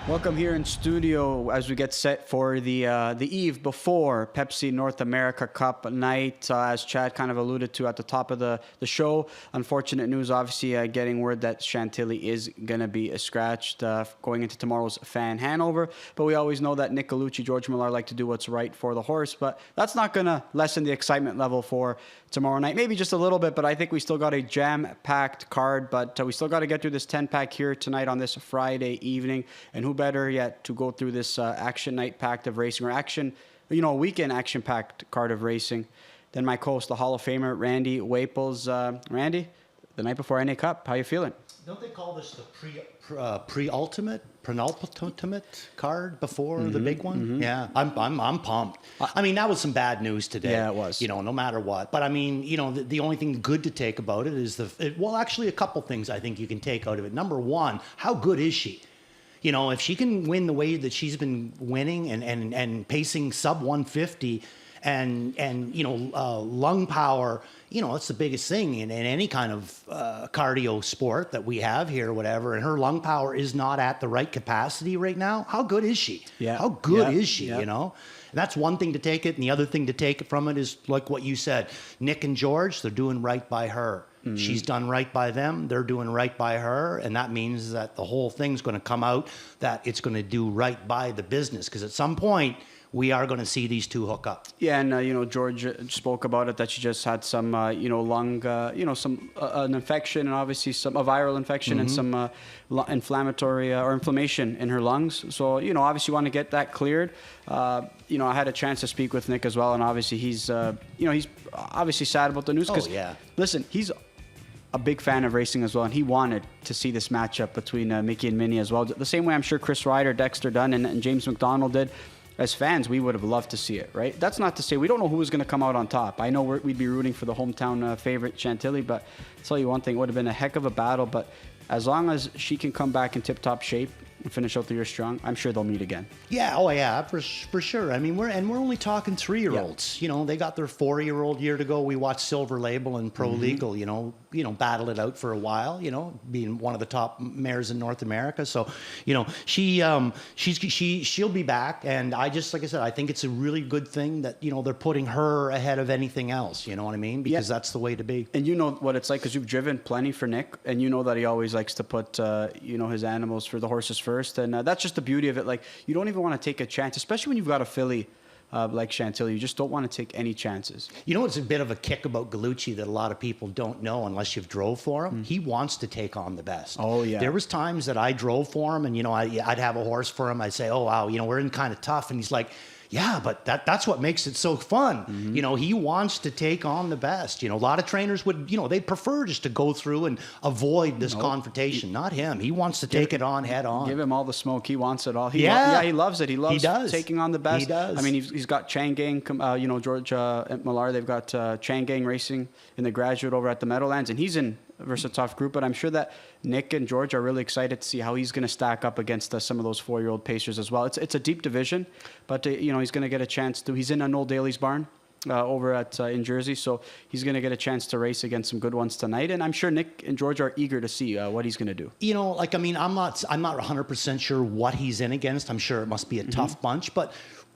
Welcome here in studio as we get set for the eve before Pepsi North America Cup night. As Chad kind of alluded to at the top of the show, unfortunate news, obviously, getting word that Chantilly is going to be scratched going into tomorrow's Fan Hanover. But we always know that Nick Galucci, George Millar like to do what's right for the horse. But that's not going to lessen the excitement level for tomorrow night. Maybe just a little bit, but I think we still got a jam-packed card. But we still got to get through this 10-pack here tonight on this Friday evening. And who better yet to go through this action night packed of racing, or weekend action packed card of racing, than my co-host, the Hall of Famer, Randy Waples. Randy, the night before NA Cup, how you feeling? Don't they call this the penultimate card before the big one? Mm-hmm. Yeah, I'm pumped. I mean, that was some bad news today. Yeah, it was. No matter what. But I mean, the only thing good to take about it is actually a couple things I think you can take out of it. Number one, how good is she? If she can win the way that she's been winning and pacing sub 150 and lung power, it's the biggest thing in any kind of cardio sport that we have here, whatever. And her lung power is not at the right capacity right now. How good is she? Yeah. How good is she, Yeah. And that's one thing to take it. And the other thing to take it from it is like what you said, Nick and George, they're doing right by her. Mm-hmm. She's done right by them. They're doing right by her. And that means that the whole thing's going to come out, that it's going to do right by the business. Because at some point, we are going to see these two hook up. Yeah, and George spoke about it, that she just had some lung, an infection, and obviously a viral infection, mm-hmm. and some inflammatory or inflammation in her lungs. So obviously want to get that cleared. I had a chance to speak with Nick as well, and obviously he's obviously sad about the news because listen, he's a big fan of racing as well, and he wanted to see this matchup between Mickey and Minnie as well. The same way I'm sure Chris Ryder, Dexter Dunn, and James McDonald did. As fans, we would have loved to see it, right? That's not to say we don't know who was going to come out on top. I know we'd be rooting for the hometown favorite, Chantilly, but I'll tell you one thing, it would have been a heck of a battle. But as long as she can come back in tip-top shape and finish out the year strong, I'm sure they'll meet again. Yeah, oh yeah, for sure. I mean, we're only talking 3-year-olds. Yeah. They got their 4-year-old year to go. We watched Silver Label and Pro mm-hmm. Legal, battle it out for a while. Being one of the top mares in North America. So, she'll be back. And like I said, I think it's a really good thing that they're putting her ahead of anything else. You know what I mean? Because that's the way to be. And you know what it's like because you've driven plenty for Nick, and you know that he always likes to put his animals for the horses first, and that's just the beauty of it. Like, you don't even want to take a chance, especially when you've got a filly like Chantilly. You just don't want to take any chances. It's a bit of a kick about Galucci that a lot of people don't know unless you've drove for him. Mm. He wants to take on the best. Oh, yeah. There was times that I drove for him, and, I'd have a horse for him. I'd say, oh, wow, we're in kind of tough. And he's like, yeah, but that's what makes it so fun. Mm-hmm. He wants to take on the best. A lot of trainers would, they'd prefer just to go through and avoid this confrontation. Not him. He wants to take it on head on. Give him all the smoke. He wants it all. He loves it. He loves taking on the best. He does. I mean, he's got Changgang, George and Millar. They've got Changgang racing in the graduate over at the Meadowlands, and he's in Versatoff group, but I'm sure that Nick and George are really excited to see how he's going to stack up against some of those 4-year-old pacers as well. It's a deep division, but he's going to get a chance to. He's in Noel Daly's barn over at in Jersey, so he's going to get a chance to race against some good ones tonight. And I'm sure Nick and George are eager to see what he's going to do. I'm not 100% sure what he's in against. I'm sure it must be a tough bunch, but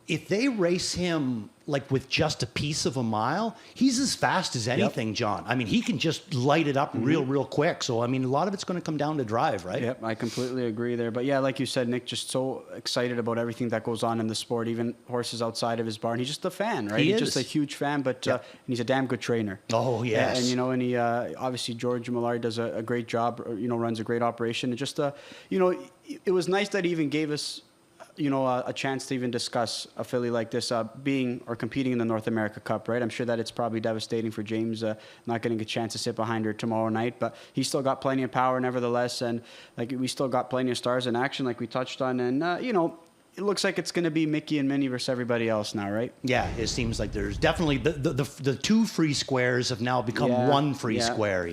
if they race him like with just a piece of a mile, he's as fast as anything, John. I mean, he can just light it up real quick. So, I mean, a lot of it's going to come down to drive, right? Yep, I completely agree there. But yeah, like you said, Nick, just so excited about everything that goes on in the sport, even horses outside of his barn. He's just a fan, right? He's just a huge fan, but and he's a damn good trainer. Oh, yes. And he obviously George Millard does a great job, runs a great operation. And just, it was nice that he even gave us a chance to even discuss a filly like this being or competing in the North America Cup, right? I'm sure that it's probably devastating for James not getting a chance to sit behind her tomorrow night, but he's still got plenty of power nevertheless, and we still got plenty of stars in action like we touched on, and it looks like it's going to be Mickey and Minnie versus everybody else now, right? Yeah, it seems like there's definitely the two free squares have now become one free square,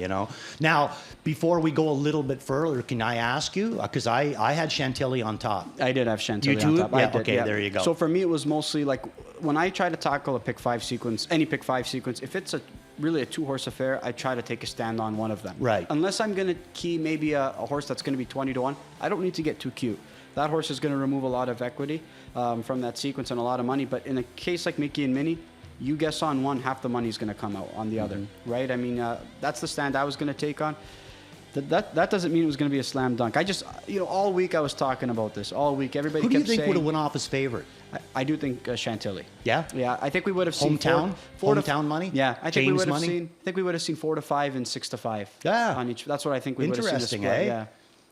Now, before we go a little bit further, can I ask you, because I had Chantilly on top. I did have Chantilly on top. Yeah, okay, there you go. So for me, it was mostly like when I try to tackle a pick 5 sequence, any pick 5 sequence, if it's a really a 2-horse affair, I try to take a stand on one of them. Right. Unless I'm going to key maybe a horse that's going to be 20-1, I don't need to get too cute. That horse is going to remove a lot of equity from that sequence and a lot of money. But in a case like Mickey and Minnie, you guess on one, half the money is going to come out on the other, right? I mean, that's the stand I was going to take on. That doesn't mean it was going to be a slam dunk. I just, all week I was talking about this. All week, everybody Who do you kept think saying, would have went off as favorite? I do think Chantilly. Yeah? Yeah, I think we would have seen Hometown money? Yeah, I think we James would have money? seen. I think we would have seen 4-5 and 6-5. Yeah. On each. That's what I think we would have seen. Interesting, The split. eh? Yeah.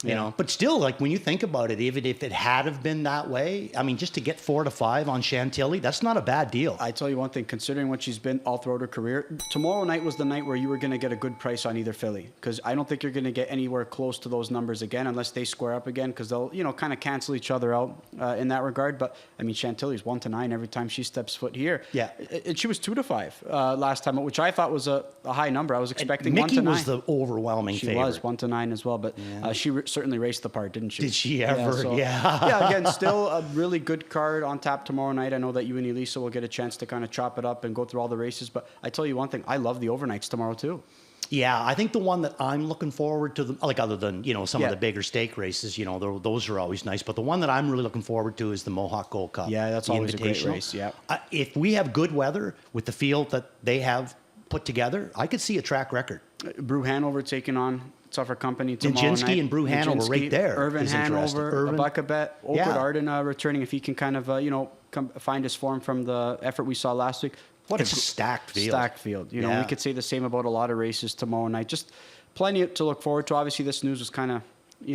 You know, but still, like when you think about it, even if it had have been that way, I mean, just to get 4-5 on Chantilly, that's not a bad deal. I tell you one thing, considering what she's been all throughout her career, tomorrow night was the night where you were going to get a good price on either filly, because I don't think you're going to get anywhere close to those numbers again unless they square up again, because they'll, kind of cancel each other out in that regard. But I mean, Chantilly's 1-9 every time she steps foot here. Yeah, and she was 2-5 last time, which I thought was a high number. I was expecting 1-9. Mickey was the overwhelming favorite. She was 1-9 as well, but she certainly raced the part, didn't she? Did she ever? Yeah. Yeah, again, still a really good card on tap tomorrow night. I know that you and Elisa will get a chance to kind of chop it up and go through all the races, but I tell you one thing, I love the overnights tomorrow too. Yeah, I think the one that I'm looking forward to, like other than, some of the bigger stake races, those are always nice. But the one that I'm really looking forward to is the Mohawk Gold Cup. Yeah, that's always a great race, yeah. If we have good weather with the field that they have put together, I could see a track record. Brew Hanover taking on Tougher Company tomorrow night. Dinjinsky and Brew Hanover right there. Irvin Hanover, Buckabet, Oakwood Arden returning if he can kind of, find his form from the effort we saw last week. It's a stacked field. Stacked field. We could say the same about a lot of races tomorrow night. Just plenty to look forward to. Obviously, this news was kind of,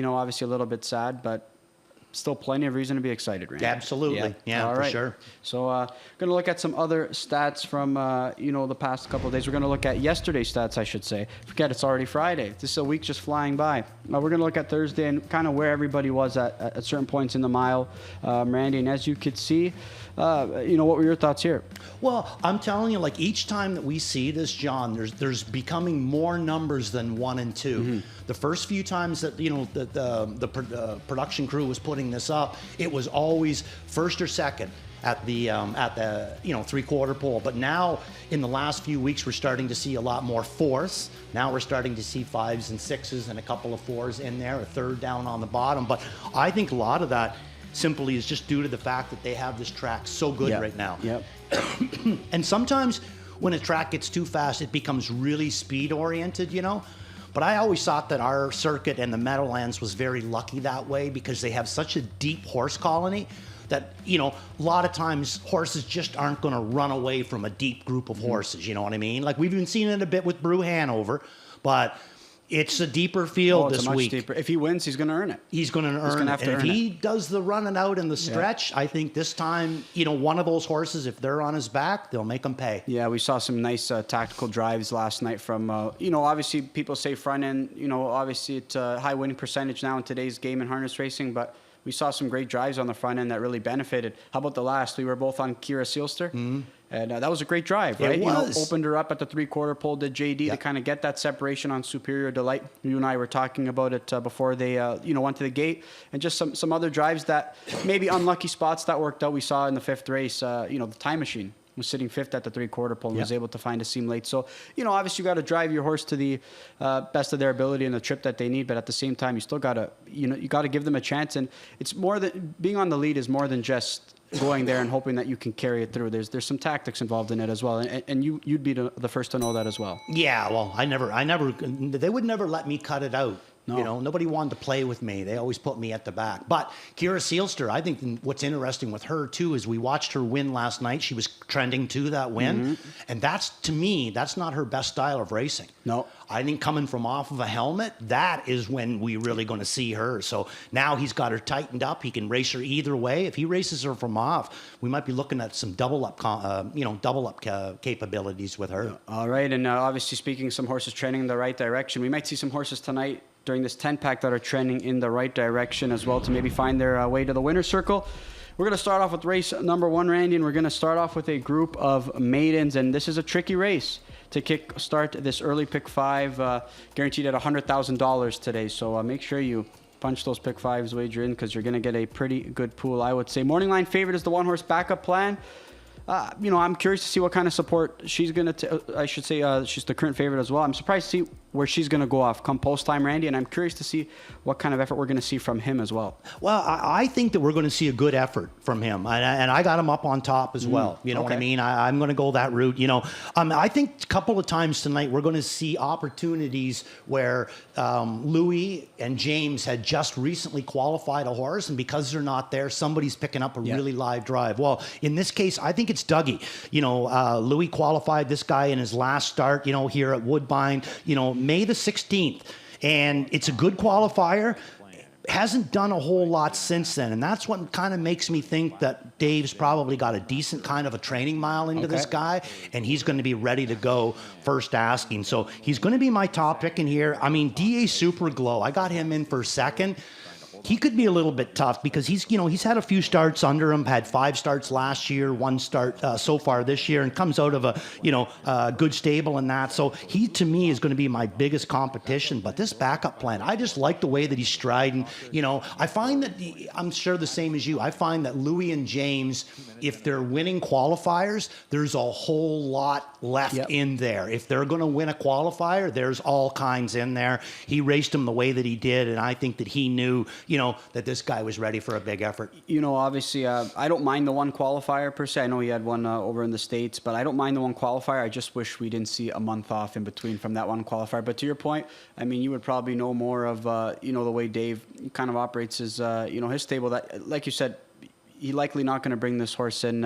obviously a little bit sad, but still plenty of reason to be excited, Randy. Absolutely. Yeah, All for right. sure. So going to look at some other stats from, the past couple of days. We're going to look at yesterday's stats, I should say. Forget it's already Friday. This is a week just flying by. We're going to look at Thursday and kind of where everybody was at certain points in the mile, Randy. And as you could see, what were your thoughts here? Well, I'm telling you, like each time that we see this, John, there's becoming more numbers than 1 and 2. Mm-hmm. The first few times that the production crew was putting this up, it was always first or second at the 3/4 pole. But now in the last few weeks, we're starting to see a lot more fourths. Now we're starting to see 5s and 6s and a couple of 4s in there, a third down on the bottom. But I think a lot of that simply is just due to the fact that they have this track so good right now. Yep. And sometimes when a track gets too fast, it becomes really speed oriented, But I always thought that our circuit and the Meadowlands was very lucky that way because they have such a deep horse colony that, a lot of times horses just aren't going to run away from a deep group of horses, you know what I mean? Like we've been seeing it a bit with Brew Hanover, but it's a deeper field this week. Deeper. If he wins, he's going to earn it. He's going to earn it. And if he does the running out in the stretch, I think this time, one of those horses, if they're on his back, they'll make him pay. Yeah, we saw some nice tactical drives last night from, obviously people say front end, obviously it's a high winning percentage now in today's game in harness racing, but we saw some great drives on the front end that really benefited. How about the last? We were both on Kira Seelster. Mm-hmm. And that was a great drive, right? It was. Opened her up at the 3/4 pole, did JD to kind of get that separation on Superior Delight. You and I were talking about it before they, went to the gate. And just some other drives that maybe unlucky spots that worked out. We saw in the 5th race, the Time Machine was sitting 5th at the 3/4 pole and was able to find a seam late. So, obviously you got to drive your horse to the best of their ability and the trip that they need. But at the same time, you still got to, you got to give them a chance. And it's more than, being on the lead is more than just going there and hoping that you can carry it through. There's some tactics involved in it as well, and you'd be the first to know that as well. Yeah, well, they would never let me cut it out. No. Nobody wanted to play with me. They always put me at the back. But Kira Seelster, I think what's interesting with her too is we watched her win last night. She was trending to that win, and to me, that's not her best style of racing. No. I think coming from off of a helmet, that is when we're really going to see her. So now he's got her tightened up. He can race her either way. If he races her from off, we might be looking at some double up capabilities with her. All right, and obviously speaking of some horses trending in the right direction, we might see some horses tonight during this 10-pack that are trending in the right direction as well to maybe find their way to the winner's circle. We're going to start off with race number 1, Randy, and we're going to start off with a group of maidens, and this is a tricky race to kick start this early pick 5, guaranteed at $100,000 today. So make sure you punch those pick 5s wager in because you're going to get a pretty good pool, I would say. Morning line favorite is the 1-horse backup plan. I'm curious to see what kind of support she's going to, I should say, she's the current favorite as well. I'm surprised to see where she's going to go off come post time, Randy, and I'm curious to see what kind of effort we're going to see from him as well. Well, I think that we're going to see a good effort from him, and I got him up on top as well. You know what I mean? I'm going to go that route. I think a couple of times tonight we're going to see opportunities where Louis and James had just recently qualified a horse, and because they're not there, somebody's picking up a really live drive. Well, in this case, I think it's Dougie. Louis qualified this guy in his last start, here at Woodbine, May the 16th. And it's a good qualifier. Hasn't done a whole lot since then. And that's what kind of makes me think that Dave's probably got a decent kind of a training mile into this guy. And he's going to be ready to go first asking. So he's going to be my top pick in here. I mean, DA Super Glow, I got him in for second. He could be a little bit tough because he's had a few starts under him, had 5 starts last year, 1 start so far this year, and comes out of a good stable and that. So he, to me, is going to be my biggest competition. But this backup plan, I just like the way that he's striding. I find that, I'm sure the same as you, I find that Louis and James, if they're winning qualifiers, there's a whole lot left in there. If they're going to win a qualifier, there's all kinds in there. He raced him the way that he did, and I think that he knew, that this guy was ready for a big effort. Obviously, I don't mind the one qualifier per se. I know he had one over in the States, but I don't mind the one qualifier. I just wish we didn't see a month off in between from that one qualifier. But to your point, I mean, you would probably know more of, the way Dave kind of operates his, his stable. That, like you said, he's likely not going to bring this horse in,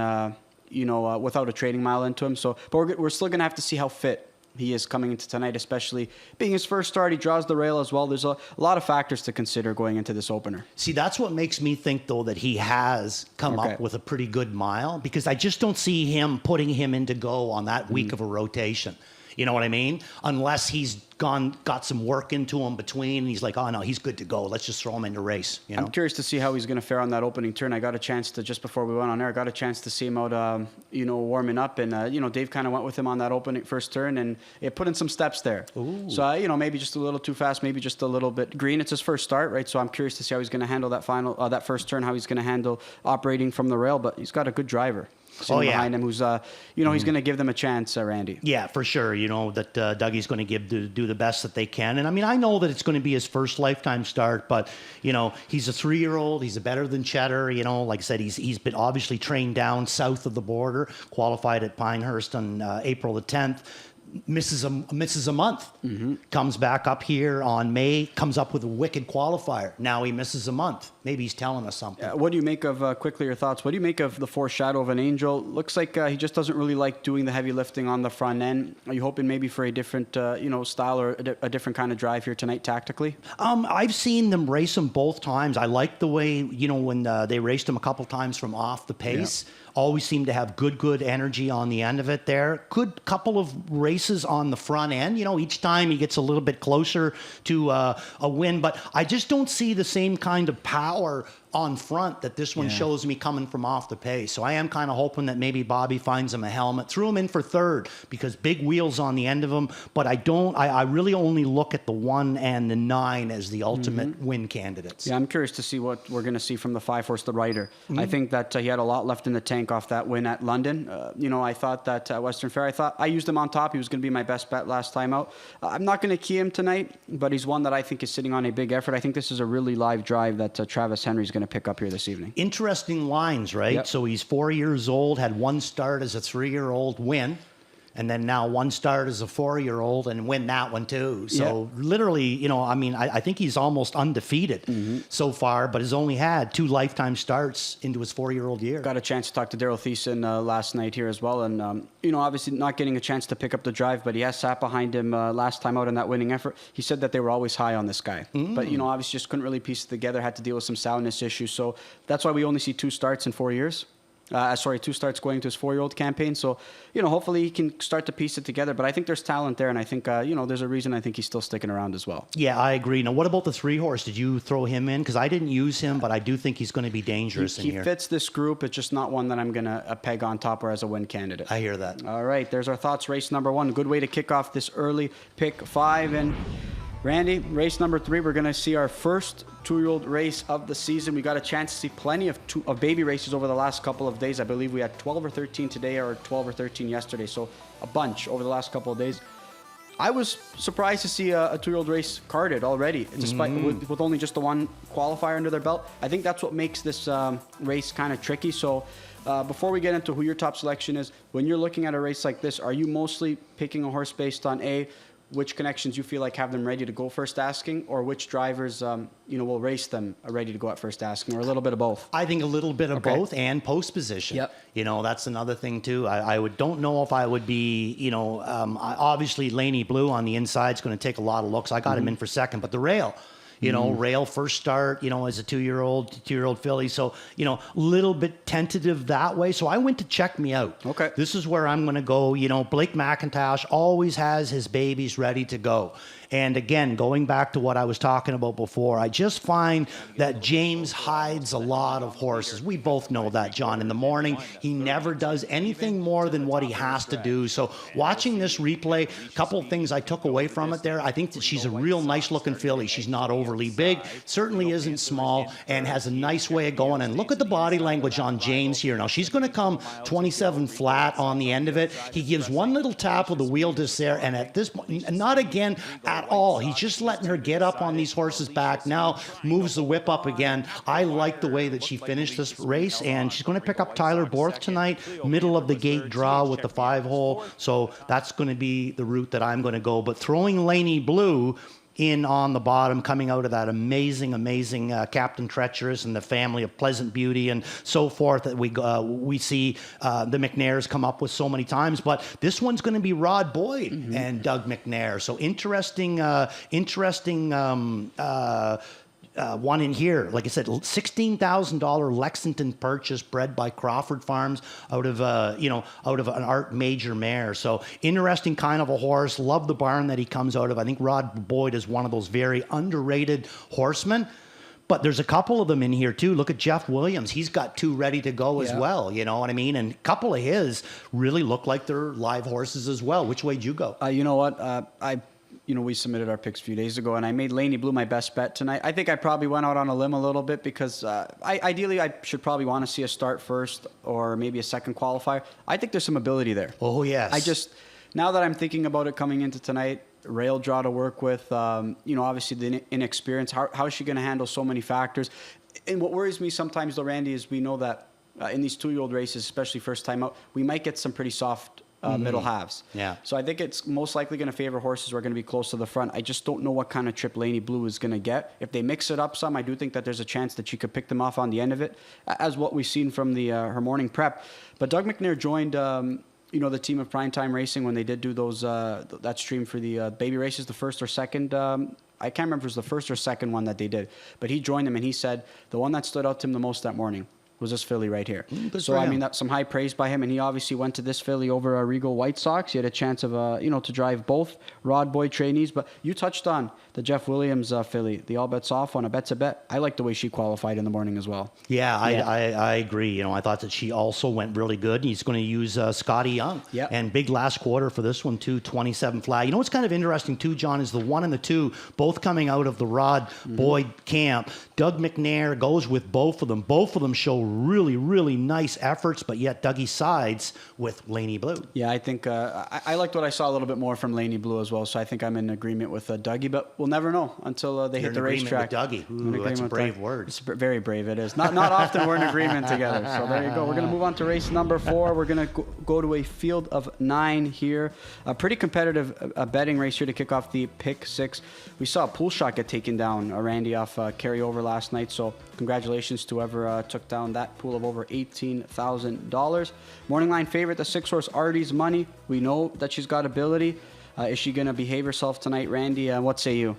without a trading mile into him. So, but we're still going to have to see how fit he is coming into tonight, especially being his first start. He draws the rail as well. There's a lot of factors to consider going into this opener. See, that's what makes me think, though, that he has come up with a pretty good mile, because I just don't see him putting him into go on that week of a rotation. You know what I mean? Unless he's got some work into him between, and he's like, oh no, he's good to go. Let's just throw him into race. I'm curious to see how he's going to fare on that opening turn. I got a chance to, just before we went on air, I got a chance to see him out, warming up, and Dave kind of went with him on that opening first turn, and it put in some steps there. Ooh. So maybe just a little too fast, maybe just a little bit green. It's his first start, right? So I'm curious to see how he's going to handle that first turn, how he's going to handle operating from the rail. But he's got a good driver behind him who's, he's going to give them a chance, Randy. Yeah, for sure. That Dougie's going to do the best that they can. And I mean, I know that it's going to be his first lifetime start, but, he's a 3-year-old. He's a better than Cheddar. Like I said, he's been obviously trained down south of the border, qualified at Pinehurst on April the 10th. Misses a month, comes back up here on May, comes up with a wicked qualifier. Now he misses a month. Maybe he's telling us something. What do you make of, quickly your thoughts, what do you make of the Foreshadow of an Angel? Looks like he just doesn't really like doing the heavy lifting on the front end. Are you hoping maybe for a different, style or a different kind of drive here tonight tactically? I've seen them race him both times. I like the way, when they raced him a couple times from off the pace. Yeah. Always seem to have good energy on the end of it there. Good couple of races on the front end. Each time he gets a little bit closer to a win, but I just don't see the same kind of power on front that this one shows me coming from off the pace. So I am kind of hoping that maybe Bobby finds him a helmet, threw him in for third because big wheels on the end of him. But I really only look at the 1 and the 9 as the ultimate win candidates. Yeah, I'm curious to see what we're going to see from the 5-horse, the rider. I think that he had a lot left in the tank off that win at London. I thought that at Western Fair, I used him on top. He was going to be my best bet last time out. I'm not going to key him tonight, but he's one that I think is sitting on a big effort. I think this is a really live drive that Travis Henry's going to pick up here this evening. Interesting lines, right? Yep. So he's 4 years old, had 1 start as a 3-year-old win, and then now 1 start as a 4-year-old and win that one too. So literally, I think he's almost undefeated so far, but has only had 2 lifetime starts into his 4-year-old year. Got a chance to talk to Daryl Thiessen last night here as well, and obviously not getting a chance to pick up the drive, but he has sat behind him last time out in that winning effort. He said that they were always high on this guy, but obviously just couldn't really piece it together. Had to deal with some soundness issues, so that's why we only see 2 starts in 4 years. 2 starts going to his 4-year-old campaign. So, hopefully he can start to piece it together. But I think there's talent there, and I think, there's a reason I think he's still sticking around as well. Yeah, I agree. Now, what about the 3-horse? Did you throw him in? Because I didn't use him, but I do think he's going to be dangerous in here. He fits this group. It's just not one that I'm going to peg on top or as a win candidate. I hear that. All right, there's our thoughts. Race number 1. Good way to kick off this early pick 5. And Randy, race number 3, we're going to see our first 2-year-old race of the season. We got a chance to see plenty of baby races over the last couple of days. I believe we had 12 or 13 today, or 12 or 13 yesterday, so a bunch over the last couple of days. I was surprised to see a 2-year-old race carded already, despite with only just the one qualifier under their belt. I think that's what makes this race kind of tricky. So before we get into who your top selection is, when you're looking at a race like this, are you mostly picking a horse based on which connections you feel like have them ready to go first asking, or which drivers will race them ready to go at first asking, or a little bit of both? I think a little bit of both, and post position. Yep. That's another thing too. I don't know if I would be, obviously Laney Blue on the inside is going to take a lot of looks. I got him in for second, but the rail. Rail first start, as a 2-year-old filly. So, little bit tentative that way. So I went to check me out. Okay. This is where I'm going to go. Blake McIntosh always has his babies ready to go. And again, going back to what I was talking about before, I just find that James hides a lot of horses. We both know that, John. In the morning, he never does anything more than what he has to do. So watching this replay, a couple of things I took away from it there. I think that she's a real nice looking filly. She's not overly big, certainly isn't small, and has a nice way of going. And look at the body language on James here. Now, she's going to come 27 flat on the end of it. He gives one little tap with the wheel disc there, and at this point, not again at all. He's just letting her get up on these horses' back. Now moves the whip up again. I like the way that she finished this race, and she's going to pick up Tyler Borth tonight, middle of the gate draw with the 5-hole. So that's going to be the route that I'm going to go. But throwing Laney Blue in on the bottom, coming out of that amazing Captain Treacherous and the family of Pleasant Beauty and so forth that we see the McNairs come up with so many times. But this one's going to be Rod Boyd and Doug McNair. So interesting one in here. Like I said, $16,000 Lexington purchase bred by Crawford Farms out of an Art Major mare. So interesting kind of a horse. Love the barn that he comes out of. I think Rod Boyd is one of those very underrated horsemen. But there's a couple of them in here too. Look at Jeff Williams. He's got 2 ready to go as well. You know what I mean? And a couple of his really look like they're live horses as well. Which way did you go? You know what? We submitted our picks a few days ago, and I made Laney Blue my best bet tonight. I think I probably went out on a limb a little bit because ideally I should probably want to see a start first or maybe a second qualifier. I think there's some ability there. Oh, yes. Now that I'm thinking about it coming into tonight, rail draw to work with, obviously the inexperience. How is she going to handle so many factors? And what worries me sometimes, though, Randy, is we know that in these 2-year-old races, especially first time out, we might get some pretty soft middle halves. Yeah. So I think it's most likely going to favor horses who are going to be close to the front. I just don't know what kind of trip Laney Blue is going to get. If they mix it up some, I do think that there's a chance that she could pick them off on the end of it, as what we've seen from her morning prep. But Doug McNair joined the team of Primetime Racing when they did do those that stream for the baby races, the first or second. I can't remember if it was the first or second one that they did, but he joined them and he said the one that stood out to him the most that morning was this filly right here. So, I mean, that's some high praise by him. And he obviously went to this filly over Regal White Sox. He had a chance of, to drive both Rod Boyd trainees. But you touched on the Jeff Williams filly, the all bets off one, a bet's a bet. I like the way she qualified in the morning as well. Yeah, I agree. I thought that she also went really good. He's going to use Scotty Young. Yep. And big last quarter for this one, too, 27 flat. What's kind of interesting, too, John, is the 1 and the 2, both coming out of the Rod Boyd camp. Doug McNair goes with both of them. Both of them show really, really nice efforts, but yet Dougie sides with Laney Blue. Yeah, I think I liked what I saw a little bit more from Laney Blue as well, so I think I'm in agreement with Dougie, but we'll never know until they hit the racetrack. Dougie. Ooh, that's a brave word. It's very brave, it is. Not often we're in agreement together, so there you go. We're going to move on to race number 4. We're going to go to a field of 9 here. A pretty competitive betting race here to kick off the pick 6. We saw a pool shot get taken down, Randy, off carryover last night, so congratulations to whoever took down that pool of over $18,000. Morning line favorite, the 6-horse Artie's Money. We know that she's got ability. Is she going to behave herself tonight, Randy? What say you?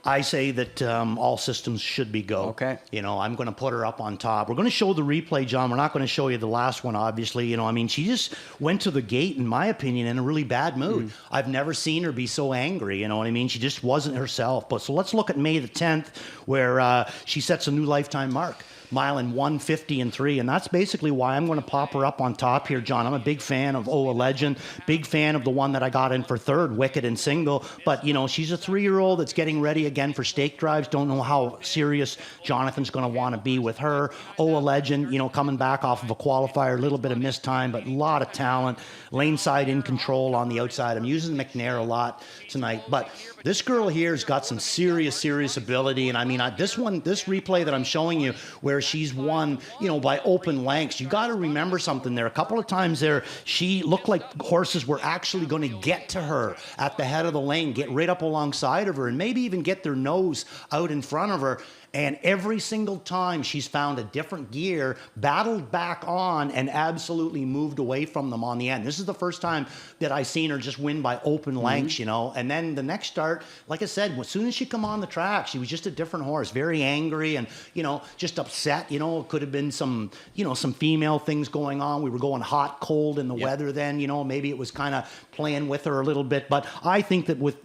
I say that all systems should be go. Okay. I'm going to put her up on top. We're going to show the replay, John. We're not going to show you the last one, obviously. She just went to the gate, in my opinion, in a really bad mood. I've never seen her be so angry, you know what I mean? She just wasn't herself. So let's look at May the 10th, where she sets a new lifetime mark. mile in 1:50.3, and that's basically why I'm going to pop her up on top here, John. I'm a big fan of Oh, a Legend, big fan of the one that I got in for third, Wicked and Single, but, you know, she's a 3-year-old that's getting ready again for stake drives. Don't know how serious Jonathan's going to want to be with her. Oh, a Legend, you know, coming back off of a qualifier, a little bit of missed time, but a lot of talent. Lane side in control on the outside. I'm using McNair a lot tonight, but this girl here has got some serious ability. And I mean, this replay that I'm showing you where she's won, you know, by open lengths, you got to remember something there. A couple of times there, she looked like horses were actually going to get to her at the head of the lane, get right up alongside of her, and maybe even get their nose out in front of her. And every single time she's found a different gear, battled back on, and absolutely moved away from them on the end. This is the first time that I've seen her just win by open lengths, you know. And then the next start, like I said, as soon as she come on the track, she was just a different horse, very angry and, you know, just upset. You know, it could have been some, you know, some female things going on. We were going hot, cold in the weather then, you know, maybe it was kind of playing with her a little bit. But I think that with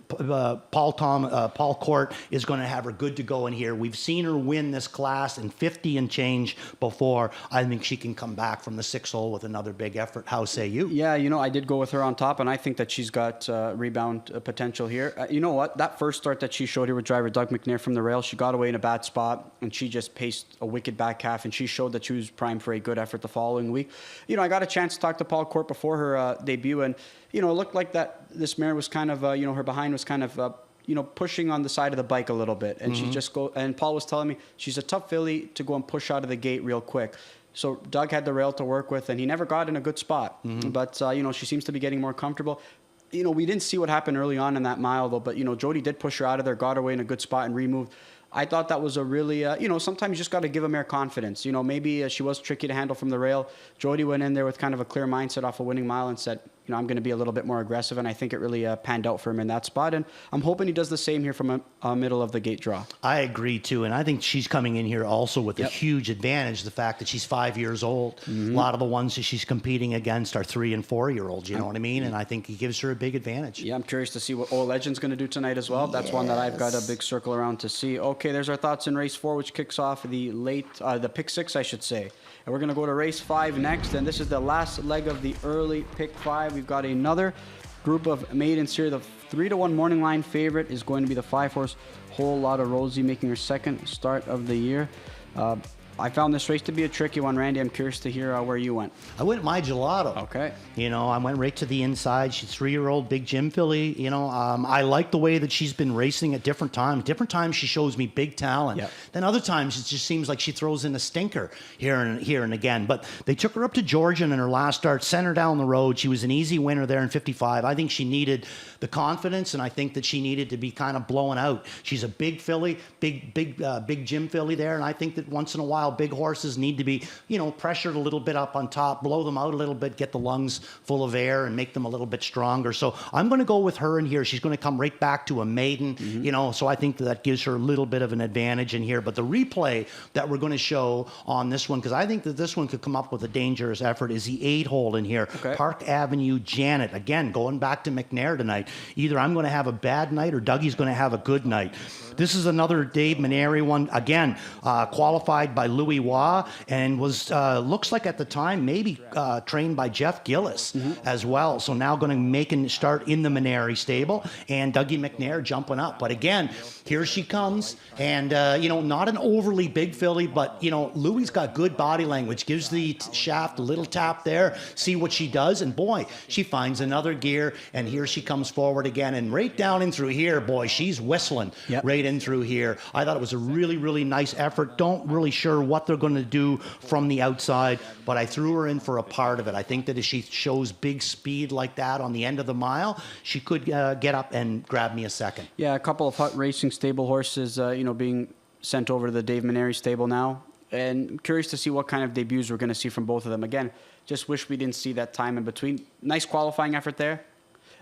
Paul Court is going to have her good to go in here. We've seen her win this class in 50 and change before. I think she can come back from the 6 hole with another big effort. How say you? Yeah, you know, I did go with her on top, and I think that she's got rebound potential here. You know what? That first start that she showed here with driver Doug McNair from the rail, she got away in a bad spot, and she just paced a wicked back half, and she showed that she was primed for a good effort the following week. You know, I got a chance to talk to Paul Court before her debut, and, you know, it looked like that this mare was kind of, you know, her behind was kind of you know, pushing on the side of the bike a little bit. And she just and Paul was telling me she's a tough filly to go and push out of the gate real quick. So Doug had the rail to work with, and he never got in a good spot. But, you know, she seems to be getting more comfortable. You know, we didn't see what happened early on in that mile, though. But, you know, Jody did push her out of there, got her away in a good spot, and removed. I thought that was a really, you know, sometimes you just got to give a mare confidence. You know, maybe she was tricky to handle from the rail. Jody went in there with kind of a clear mindset off a winning mile and said, you know, I'm going to be a little bit more aggressive, and I think it really panned out for him in that spot. And I'm hoping he does the same here from a middle of the gate draw. I agree, too. And I think she's coming in here also with a huge advantage, the fact that she's 5 years old. A lot of the ones that she's competing against are 3- and 4-year-olds, you know what I mean? And I think he gives her a big advantage. Yeah, I'm curious to see what Oh Legend's going to do tonight as well. That's one that I've got a big circle around to see. Okay, there's our thoughts in race 4, which kicks off the pick 6, I should say. And we're going to go to race 5 next, and this is the last leg of the early pick 5. We've got another group of maidens here. The 3-1 morning line favorite is going to be the 5-horse Whole Lotta Rosie, making her second start of the year. I found this race to be a tricky one, Randy. I'm curious to hear where you went. I went My Gelato. Okay. You know, I went right to the inside. She's 3-year-old Big Jim filly. You know, I like the way that she's been racing at different times. Different times she shows me big talent. Yep. Then other times it just seems like she throws in a stinker here and again. But they took her up to Georgian in her last start, sent her down the road. She was an easy winner there in 55. I think she needed the confidence, and I think that she needed to be kind of blowing out. She's a big filly, big Jim filly there, and I think that once in a while big horses need to be, you know, pressured a little bit up on top, blow them out a little bit, get the lungs full of air and make them a little bit stronger. So I'm going to go with her in here. She's going to come right back to a maiden, you know, so I think that gives her a little bit of an advantage in here. But the replay that we're going to show on this one, because I think that this one could come up with a dangerous effort, is the 8-hole in here. Okay. Park Avenue Janet. Again, going back to McNair tonight. Either I'm going to have a bad night or Dougie's going to have a good night. This is another Dave Maneri one. Again, qualified by Louis Waugh and was, looks like at the time, maybe trained by Jeff Gillis as well. So now going to make a start in the Maneri stable, and Dougie McNair jumping up. But again, here she comes, and, you know, not an overly big filly, but, you know, Louis got good body language, gives the shaft a little tap there, see what she does, and boy, she finds another gear, and here she comes forward again, and right down in through here, boy, she's whistling right in through here. I thought it was a really, really nice effort. Don't really sure what they're going to do from the outside, but I threw her in for a part of it. I think that if she shows big speed like that on the end of the mile, she could get up and grab me a second. Yeah, a couple of hot racing stable horses, you know, being sent over to the Dave Maneri stable now. And I'm curious to see what kind of debuts we're going to see from both of them. Again, just wish we didn't see that time in between. Nice qualifying effort there.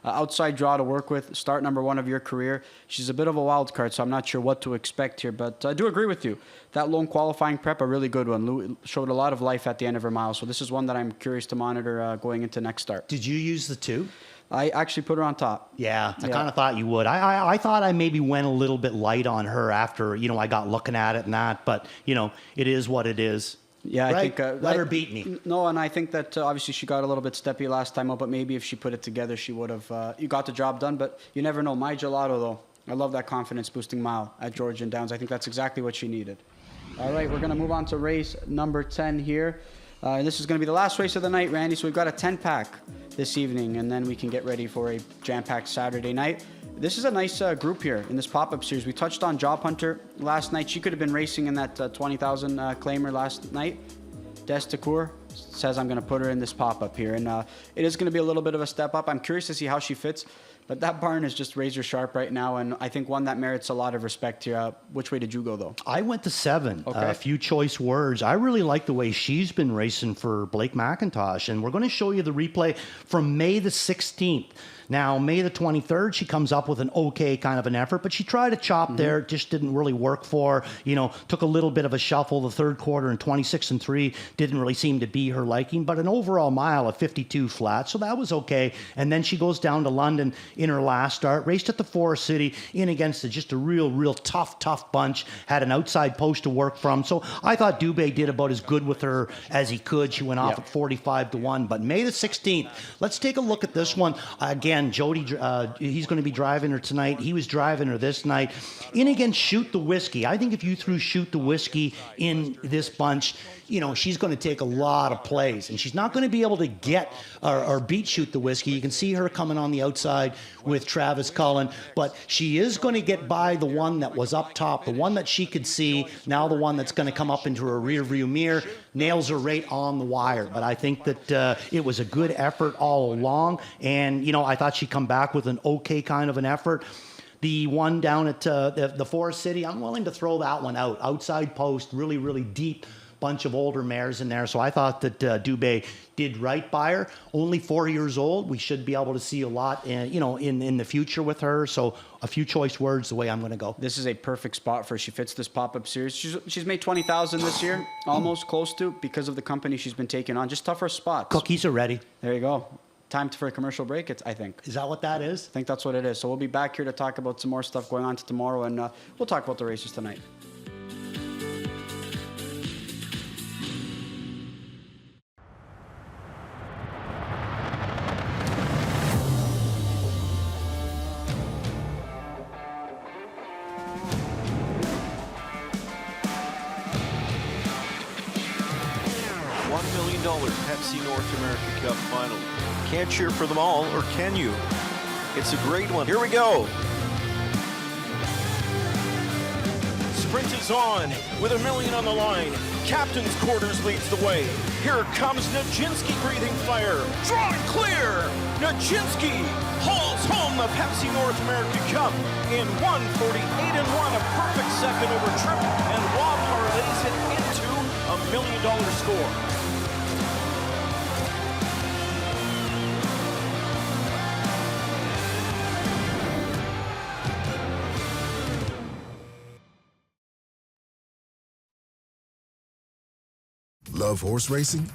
Outside draw to work with, start number 1 of your career. She's a bit of a wild card, so I'm not sure what to expect here, but I do agree with you. That lone qualifying prep, a really good one. Louis showed a lot of life at the end of her mile, so this is one that I'm curious to monitor going into next start. Did you use the 2? I actually put her on top. Yeah, I kind of thought you would. I thought I maybe went a little bit light on her after, I got looking at it and that, but, it is what it is. Yeah, I right? think... Let her beat me. No, and I think that obviously she got a little bit steppy last time out, but maybe if she put it together, she would have... you got the job done, but you never know. My Gelato, though, I love that confidence-boosting mile at Georgian Downs. I think that's exactly what she needed. All right, we're going to move on to race number 10 here. This is going to be the last race of the night, Randy, so we've got a 10-pack this evening, and then we can get ready for a jam-packed Saturday night. This is a nice group here in this pop-up series. We touched on Job Hunter last night. She could have been racing in that 20,000 claimer last night. Destacour says I'm going to put her in this pop-up here, and it is going to be a little bit of a step up. I'm curious to see how she fits, but that barn is just razor sharp right now, and I think one that merits a lot of respect here. Which way did you go, though? I went to 7. Okay. A few choice words. I really like the way she's been racing for Blake McIntosh, and we're going to show you the replay from May the 16th. Now, May the 23rd, she comes up with an okay kind of an effort, but she tried to chop there. It just didn't really work for her. Took a little bit of a shuffle the third quarter, and 26-3 didn't really seem to be her liking, but an overall mile of 52 flat, so that was okay. And then she goes down to London in her last start, raced at the Forest City in against just a real tough bunch, had an outside post to work from. So I thought Dubé did about as good with her as he could. She went off at 45-1, but May the 16th, let's take a look at this one. Again, Jody, he's going to be driving her tonight. He was driving her this night. In against Shoot the Whiskey. I think if you threw Shoot the Whiskey in this bunch, she's going to take a lot of plays, and she's not going to be able to get or beat Shoot the Whiskey. You can see her coming on the outside with Travis Cullen, but she is going to get by the one that was up top, the one that she could see, now the one that's going to come up into her rear view mirror, nails her right on the wire. But I think that it was a good effort all along, and, I thought she'd come back with an okay kind of an effort. The one down at the Forest City, I'm willing to throw that one out. Outside post, really deep bunch of older mares in there. So I thought that Dubé did right by her. Only 4 years old. We should be able to see a lot, in the future with her. So a few choice words the way I'm going to go. This is a perfect spot for her. She fits this pop-up series. She's made 20,000 this year, almost close to, because of the company she's been taking on. Just tougher spots. Cookies are ready. There you go. Time for a commercial break, I think. Is that what that is? I think that's what it is. So we'll be back here to talk about some more stuff going on to tomorrow, and we'll talk about the races tonight. $1 million Pepsi North America Cup final. Can't cheer for them all, or can you? It's a great one. Here we go. Sprint is on with $1 million on the line. Captain's quarters leads the way. Here comes Nijinsky breathing fire. Drawn clear. Nijinsky hauls home the Pepsi North America Cup in 1:48.1, a perfect second over Tripp, and Rob parlays it into $1 million score. Love horse racing?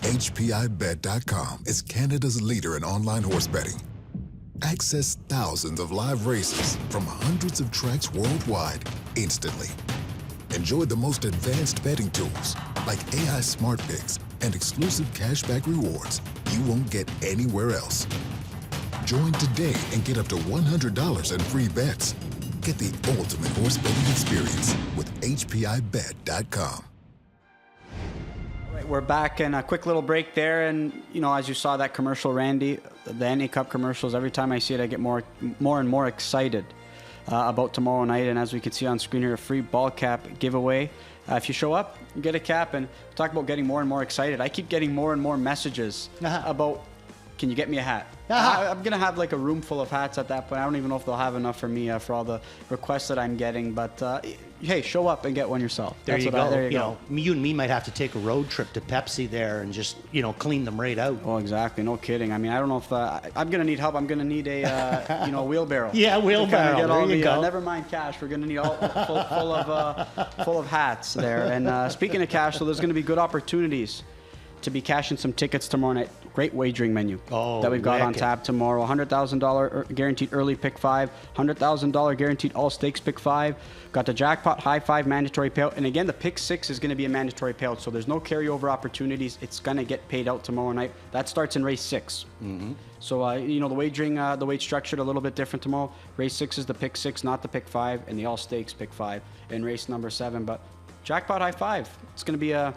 HPIBet.com is Canada's leader in online horse betting. Access thousands of live races from hundreds of tracks worldwide instantly. Enjoy the most advanced betting tools like AI Smart Picks and exclusive cashback rewards you won't get anywhere else. Join today and get up to $100 in free bets. Get the ultimate horse betting experience with HPIBet.com. We're back, and a quick little break there, and as you saw that commercial, Randy, the NA Cup commercials, every time I see it I get more and more excited about tomorrow night. And as we can see on screen here, a free ball cap giveaway. If you show up, you get a cap, and talk about getting more and more excited. I keep getting more and more messages about, can you get me a hat? I'm going to have like a room full of hats at that point. I don't even know if they'll have enough for me for all the requests that I'm getting. But hey, show up and get one there That's you go. There you go. You and me might have to take a road trip to Pepsi there and just, clean them right out. Oh, exactly. No kidding. I mean, I don't know if I'm going to need help. I'm going to need a wheelbarrow. Yeah, wheelbarrow. Get all there you go. Never mind cash. We're going to need all full of hats there. And speaking of cash, so there's going to be good opportunities to be cashing some tickets tomorrow night. Great wagering menu that we've got on wicked. tap tomorrow. $100,000 guaranteed early pick 5, $100,000 guaranteed all stakes pick 5. Got the jackpot high 5 mandatory payout, and again the pick 6 is going to be a mandatory payout, so there's no carryover opportunities. It's going to get paid out tomorrow night. That starts in race 6. So the wagering, the weight structured a little bit different tomorrow. Race 6 is the pick 6, not the pick 5, and the all stakes pick 5 in race number 7. But jackpot high 5. It's going to be a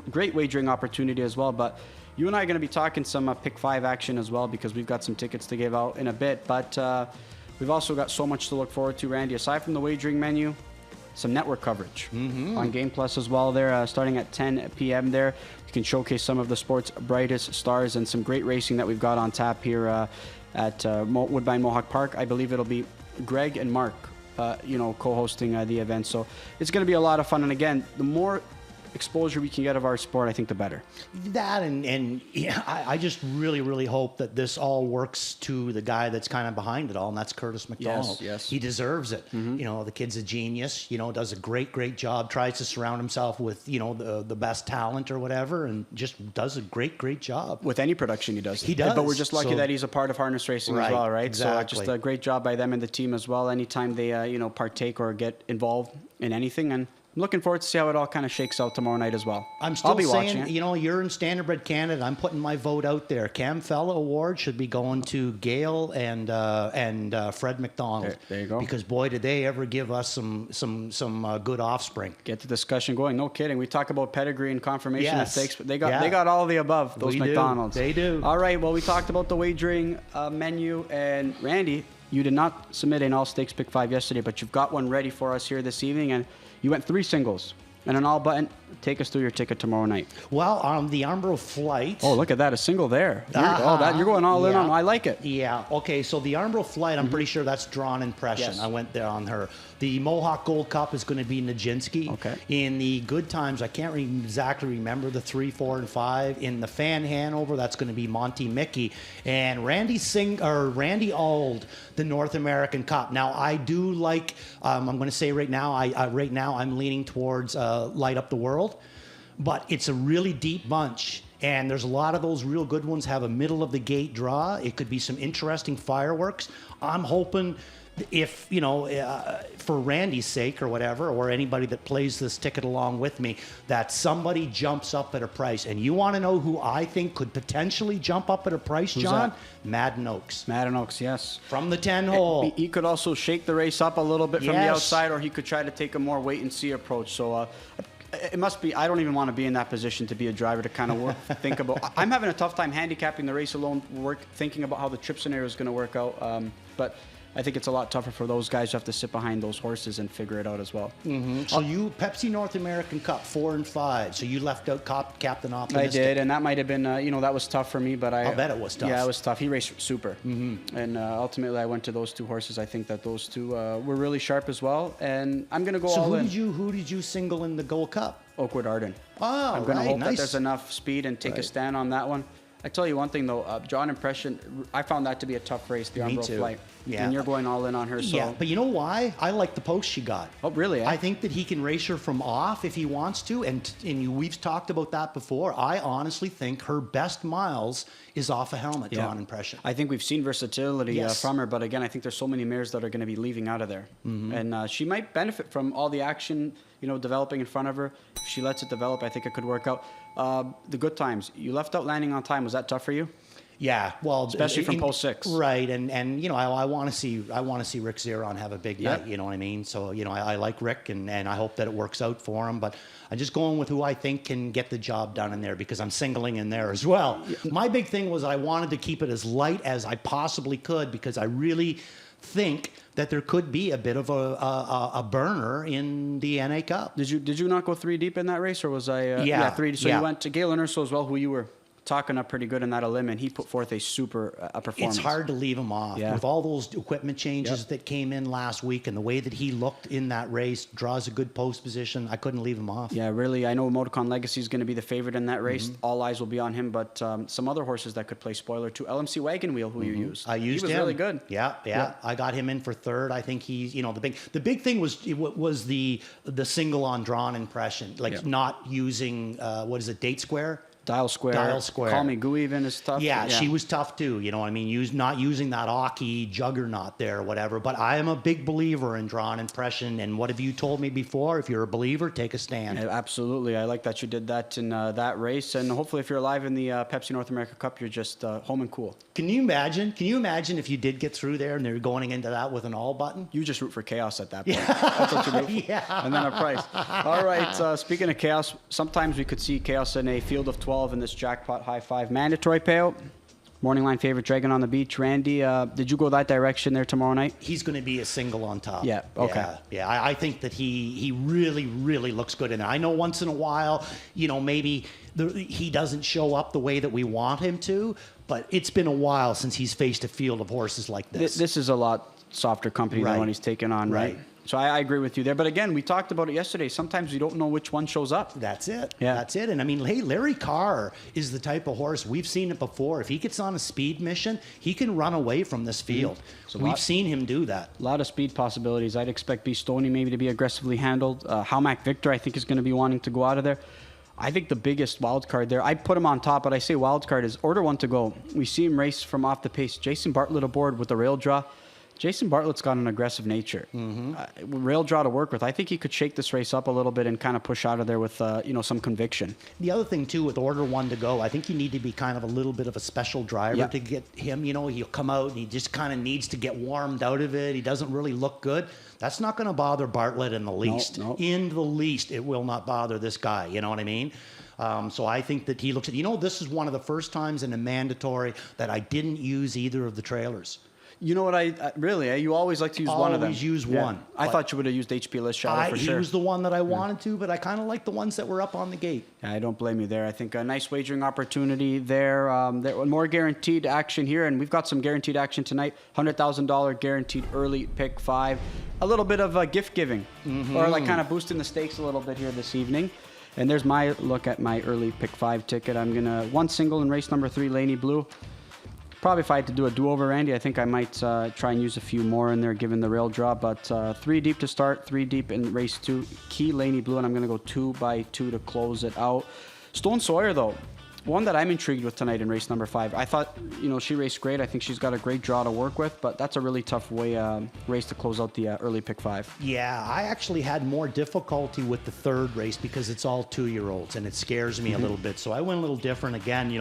great wagering opportunity as well. But you and I are going to be talking some pick 5 action as well, because we've got some tickets to give out in a bit. But we've also got so much to look forward to, Randy. Aside from the wagering menu, some network coverage on Game Plus as well there, starting at 10 p.m. there. You can showcase some of the sport's brightest stars and some great racing that we've got on tap here at Woodbine Mohawk Park. I believe it'll be Greg and Mark, co-hosting the event. So it's going to be a lot of fun. And again, the more exposure we can get of our sport, I think the better. That and yeah, I just really, really hope that this all works to the guy that's kind of behind it all, and that's Curtis McDonald. Yes. He deserves it. The kid's a genius, does a great job, tries to surround himself with, the best talent or whatever, and just does a great job. With any production he does. He does. But we're just lucky that he's a part of harness racing as well, right? Exactly. So just a great job by them and the team as well. Anytime they, partake or get involved in anything. And I'm looking forward to see how it all kind of shakes out tomorrow night as well. I'm still I'll be saying, watching it. you're in Standardbred Canada. I'm putting my vote out there. Cam Fella Award should be going to Gail and Fred McDonald. There you go. Because boy, did they ever give us some good offspring. Get the discussion going. No kidding. We talk about pedigree and confirmation Yes. mistakes, but they got all of the above. Those We do. McDonald's. They do. All right. Well, we talked about the wagering menu, and Randy, you did not submit an all stakes pick 5 yesterday, but you've got one ready for us here this evening, and you went 3 singles and an all button. Take us through your ticket tomorrow night. Well, on the Armbro Flight. Oh, look at that. A single there. You're going all in on. I like it. Yeah. Okay. So the Armbro Flight, I'm pretty sure that's Drawn Impression. Yes. I went there on her. The Mohawk Gold Cup is going to be Nijinsky. Okay. In the Good Times, I can't exactly remember the 3, 4, and 5. In the Fan Hanover, that's going to be Monty Mickey. And Randy Auld, the North American Cup. Now, I do like, I'm going to say right now, I'm leaning towards Light Up the World. But it's a really deep bunch, and there's a lot of those real good ones have a middle of the gate draw. It could be some interesting fireworks. I'm hoping if, for Randy's sake or whatever, or anybody that plays this ticket along with me, that somebody jumps up at a price. And you want to know who I think could potentially jump up at a price, Who's John? that? Madden Oaks. Madden Oaks, yes. From the 10 hole. He could also shake the race up a little bit from the Yes. outside, or he could try to take a more wait-and-see approach. So it must be, I don't even want to be in that position to be a driver to kind of think about. I'm having a tough time handicapping the race alone, thinking about how the trip scenario is going to work out. But I think it's a lot tougher for those guys who have to sit behind those horses and figure it out as well. So you, Pepsi North American Cup, 4 and 5. So you left out Captain Optimistic. I did, and that might have been, that was tough for me. But I'll bet it was tough. Yeah, it was tough. He raced super. And ultimately, I went to those 2 horses. I think that those 2 were really sharp as well. And I'm going to go all in. So who did you single in the Gold Cup? Oakwood Arden. Oh, I'm going to hope nice. that there's enough speed and take a stand on that one. I tell you one thing though, Drawn Impression, I found that to be a tough race, the Me Armbro too. Flight. Yeah. And you're going all in on her. So. Yeah, but you know why? I like the post she got. Oh, really? I think that he can race her from off if he wants to, and we've talked about that before. I honestly think her best miles is off a helmet, Drawn Impression. I think we've seen versatility Yes. from her, but again, I think there's so many mares that are going to be leaving out of there. And she might benefit from all the action, developing in front of her. If she lets it develop, I think it could work out. The Good Times, you left out landing on time. Was that tough for you? Yeah, well, Especially from pole 6. right? And I want to see Rick Zeron have a big night. You know what I mean? So I like Rick, and I hope that it works out for him. But I'm just going with who I think can get the job done in there, because I'm singling in there as well. My big thing was I wanted to keep it as light as I possibly could, because I really think that there could be a bit of a burner in the NA Cup. Did you not go 3 deep in that race, or was I? Yeah. 3. So Yeah. you went to Galen Urso as well, who you were talking up pretty good in that limb, and he put forth a super performance. It's hard to leave him off. Yeah. With all those equipment changes that came in last week, and the way that he looked in that race, draws a good post position. I couldn't leave him off. Yeah, really. I know Motorcon Legacy is going to be the favorite in that race. All eyes will be on him, but some other horses that could play spoiler too. LMC Wagon Wheel, who you used. I used him. He was really good. Yeah. I got him in for 3rd. I think he's, the big thing was the single on Drawn Impression, not using, Date Square. Dial Square. Dial Square. Call Me Goo even is tough. Yeah, she was tough too. You know what I mean? Not using that Aki juggernaut there or whatever. But I am a big believer in drawn impression. And what have you told me before? If you're a believer, take a stand. Yeah, absolutely. I like that you did that in that race. And hopefully if you're alive in the Pepsi North America Cup, you're just home and cool. Can you imagine? Can you imagine if you did get through there and they're going into that with an all button? You just root for chaos at that point. That's what you root for. Yeah. And then a price. All right. Speaking of chaos, sometimes we could see chaos in a field of 12 in this jackpot high five mandatory payout. Morning line favorite, Dragon on the Beach. Randy, did you go that direction there tomorrow night? He's going to be a single on top. Yeah, okay. Yeah. I think that he really, really looks good in it. I know once in a while, maybe he doesn't show up the way that we want him to, but it's been a while since he's faced a field of horses like this. This is a lot softer company than when he's taken on, right? So I agree with you there. But again, we talked about it yesterday. Sometimes you don't know which one shows up. That's it. Yeah. That's it. And I mean, hey, Larry Carr is the type of horse, we've seen it before. If he gets on a speed mission, he can run away from this field. So we've seen him do that. A lot of speed possibilities. I'd expect B. Stoney maybe to be aggressively handled. Howmack Victor, I think, is going to be wanting to go out of there. I think the biggest wild card there, I put him on top, but I say wild card is order one to go. We see him race from off the pace. Jason Bartlett aboard with the rail draw. Jason Bartlett's got an aggressive nature. Rail draw to work with. I think he could shake this race up a little bit and kind of push out of there with some conviction. The other thing too, with order one to go, I think you need to be kind of a little bit of a special driver to get him. He'll come out and he just kind of needs to get warmed out of it. He doesn't really look good. That's not going to bother Bartlett in the least. No. In the least, it will not bother this guy. You know what I mean? So I think that he looks at. This is one of the first times in a mandatory that I didn't use either of the trailers. You know what? You always like to use one of them. Always use one. I thought you would have used HP List Shadow for sure. He was the one that I wanted to, but I kind of like the ones that were up on the gate. Yeah, I don't blame you there. I think a nice wagering opportunity there. There more guaranteed action here, and we've got some guaranteed action tonight. $100,000 guaranteed early pick 5. A little bit of gift giving, or like kind of boosting the stakes a little bit here this evening. And there's my look at my early pick 5 ticket. I'm gonna one single in race number 3, Laney Blue. Probably if I had to do a do-over, Randy, I think I might try and use a few more in there given the rail draw. But 3 deep to start, 3 deep in race 2. Key Laney Blue, and I'm going to go 2 by 2 to close it out. Stone Sawyer, though, one that I'm intrigued with tonight in race number 5. I thought, she raced great. I think she's got a great draw to work with, but that's a really tough race to close out the early pick 5. Yeah, I actually had more difficulty with the third race because it's all 2-year-olds and it scares me a little bit. So I went a little different again.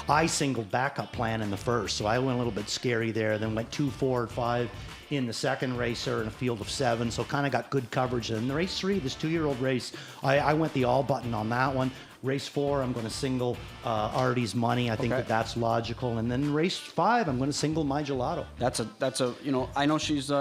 I singled backup plan in the first, so I went a little bit scary there. Then went 2, 4, 5 in the second racer in a field of 7, so kind of got good coverage. And the race 3, this 2-year-old race, I went the all button on that one. Race 4, I'm going to single Artie's Money. I think that's logical. And then race 5, I'm going to single My Gelato. That's a I know she's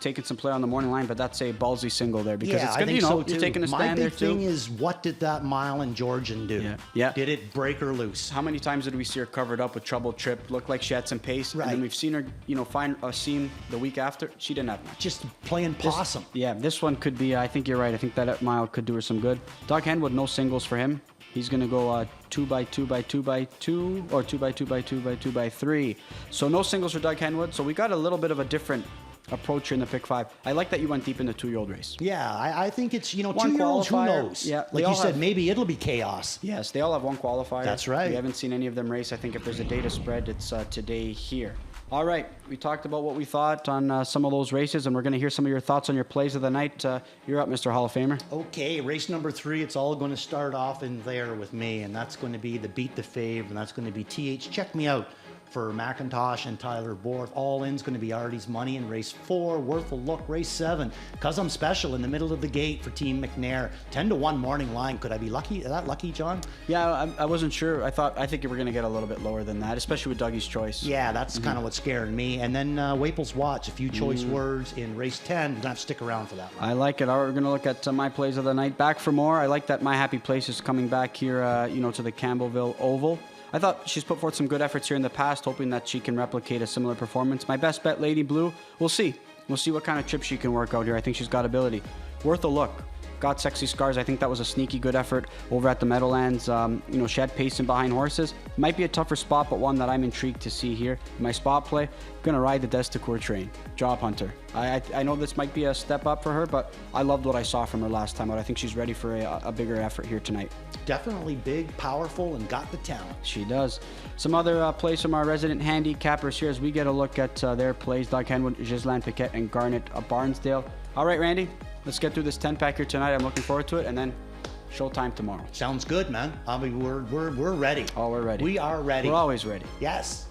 taking some play on the morning line, but that's a ballsy single there because it's going to, so you're taking a stand there too. My big thing is, what did that Mile and Georgian do? Yeah. Did it break her loose? How many times did we see her covered up with Trouble Trip? Looked like she had some pace. Right. And then we've seen her, find a seam the week after. She didn't have much. Just playing possum. This one could be, I think you're right. I think that mile could do her some good. Doug Henwood, no singles for him. He's going to go 2 by 2 by 2 by 2 or 2 by 2 by 2 by 2 by 3. So no singles for Doug Henwood. So we got a little bit of a different approach here in the pick 5. I like that you went deep in the 2-year-old race. Yeah, I think it's, One 2-year-olds, who qualifier. knows? Yeah, like you said, maybe it'll be chaos. Yes, they all have one qualifier. That's right. We haven't seen any of them race. I think if there's a data spread, it's today here. All right, we talked about what we thought on some of those races, and we're going to hear some of your thoughts on your plays of the night. You're up, Mr. Hall of Famer. Okay, race number 3, it's all going to start off in there with me, and that's going to be the Beat the Fave, and that's going to be TH Check Me Out for McIntosh and Tyler Borth. All in's going to be Artie's Money in race 4, Worth a Look, race 7. Cause I'm Special in the middle of the gate for Team McNair. 10-1 morning line. Could I be lucky? Is that lucky, John? Yeah, I wasn't sure. I think you were going to get a little bit lower than that, especially with Dougie's Choice. Yeah, that's kind of what's scaring me. And then Waples Watch, a few choice words in race 10. You're going to have to stick around for that one. I like it. All right, we're going to look at my plays of the night. Back for more. I like that My Happy Place is coming back here, to the Campbellville Oval. I thought she's put forth some good efforts here in the past, hoping that she can replicate a similar performance. My best bet, Lady Blue. We'll see. We'll see what kind of trip she can work out here. I think she's got ability. Worth a Look. got Sexy Scars. I think that was a sneaky good effort over at the Meadowlands. You know, she had pace in behind horses. Might be a tougher spot, but one that I'm intrigued to see here. My spot play, going to ride the Destacour train. Job Hunter. I know this might be a step up for her, but I loved what I saw from her last time out. I think she's ready for a bigger effort here tonight. Definitely big, powerful, and got the talent. She does. Some other plays from our resident handicappers here as we get a look at their plays. Doug Henwood, Ghislaine Piquet, and Garnet Barnsdale. All right, Randy, let's get through this 10-pack here tonight. I'm looking forward to it, and then showtime tomorrow. Sounds good, man. I mean, we're ready. Oh, we're ready. We are ready. We're always ready. Yes.